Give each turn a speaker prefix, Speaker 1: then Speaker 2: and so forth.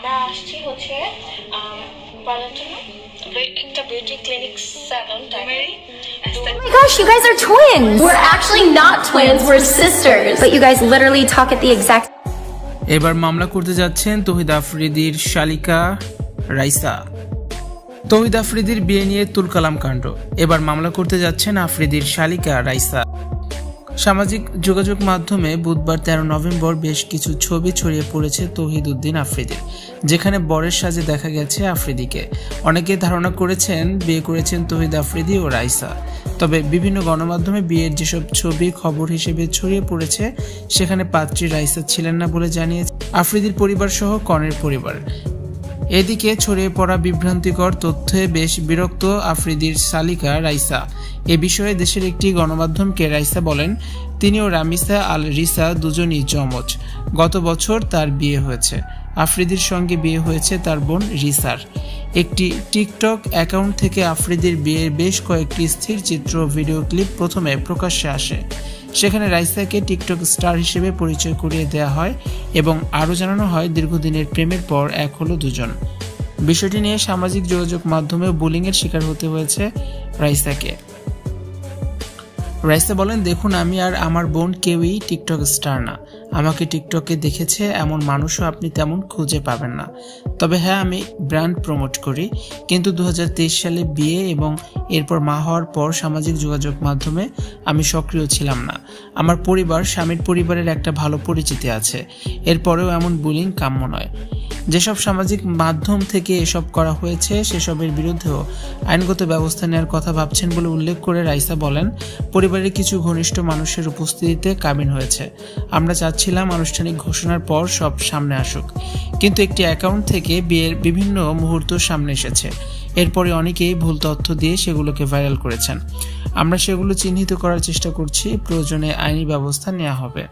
Speaker 1: আমরা আসছি হচ্ছে বলার জন্য একটা বিউটি ক্লিনিক স্যালন টাইপের।
Speaker 2: Oh my gosh, you guys are twins!
Speaker 3: We're actually not twins, we're sisters.
Speaker 2: But you guys literally talk at the exact...
Speaker 4: এবার মামলা করতে যাচ্ছেন তৌহিদ আফ্রিদির শালিকা রাইসা। তৌহিদ আফ্রিদির বিয়ে নিয়ে তুলকালাম কাণ্ড। এবার মামলা করতে যাচ্ছেন আফ্রিদির শালিকা রাইসা। সামাজিক যোগাযোগ মাধ্যমে বুধবার 13 নভেম্বর বেশ কিছু ছবি ছড়িয়ে পড়েছে তৌহিদ উদ্দিন আফ্রিদির, যেখানে বরের সাজে দেখা গেছে আফ্রিদিকে। অনেকে ধারণা করেছেন বিয়ে করেছেন তৌহিদ আফ্রিদি ও রাইসা। তবে বিভিন্ন গণমাধ্যমে বিয়ের যেসব ছবি খবর হিসেবে ছড়িয়ে পড়েছে সেখানে পাত্রী রাইসা ছিলেন না বলে জানিয়েছে আফ্রিদির পরিবার সহ কনের পরিবার। এদিকে ছড়িয়ে পড়া বিভ্রান্তিকর তথ্যে বেশ বিরক্ত আফ্রিদির শালিকা রাইসা। এ বিষয়ে দেশের একটি গণমাধ্যমকে রাইসা বলেন, তিনি ও রামিসা আল রিসা দুজনই যমজ। গত বছর তার বিয়ে হয়েছে। আফ্রিদির সঙ্গে বিয়ে হয়েছে তার বোন রিসার। একটি টিকটক অ্যাকাউন্ট থেকে আফ্রিদির বিয়ের বেশ কয়েকটি স্থির চিত্র ও ভিডিও ক্লিপ প্রথমে প্রকাশ্যে আসে। সেখানে রাইসাকে টিকটক স্টার হিসেবে পরিচয় করিয়ে দেওয়া হয় এবং আরও জানানো হয় দীর্ঘদিনের প্রেমের পর এক হলো দুজন। বিষয়টি নিয়ে সামাজিক যোগাযোগ মাধ্যমে বুলিংয়ের শিকার হতে হয়েছে রাইসাকে। রাইসা বলেন, দেখুন, আমি আর আমার বোন কেউই টিকটক স্টার না। আমাকে টিকটকে দেখেছে এমন মানুষও আপনি তেমন খুঁজে পাবেন না। তবে হ্যাঁ, আমি ব্র্যান্ড প্রমোট করি। কিন্তু 2023 সালে বিয়ে এবং এরপর মা হওয়ার পর সামাজিক যোগাযোগ মাধ্যমে আমি সক্রিয় ছিলাম না। আমার পরিবার, স্বামীর পরিবারের একটা ভালো পরিচিতি আছে। এরপরেও এমন বুলিং কাম্য নয়। যেসব সামাজিক মাধ্যম থেকে এসব করা হয়েছে সেসবের বিরুদ্ধেও আইনগত ব্যবস্থা নেওয়ার কথা ভাবছেন বলে উল্লেখ করে রাইসা বলেন, পরিবারের কিছু ঘনিষ্ঠ মানুষের উপস্থিতিতে কাবিন হয়েছে। আমরা চাচ্ছিলাম আনুষ্ঠানিক ঘোষণার পর সব সামনে আসুক, কিন্তু একটি অ্যাকাউন্ট থেকে বিয়ের বিভিন্ন মুহূর্ত সামনে এসেছে। এরপরে অনেকেই ভুল তথ্য দিয়ে সেগুলোকে ভাইরাল করেছেন। আমরা সেগুলো চিহ্নিত করার চেষ্টা করছি। প্রয়োজনে আইনি ব্যবস্থা নেওয়া হবে।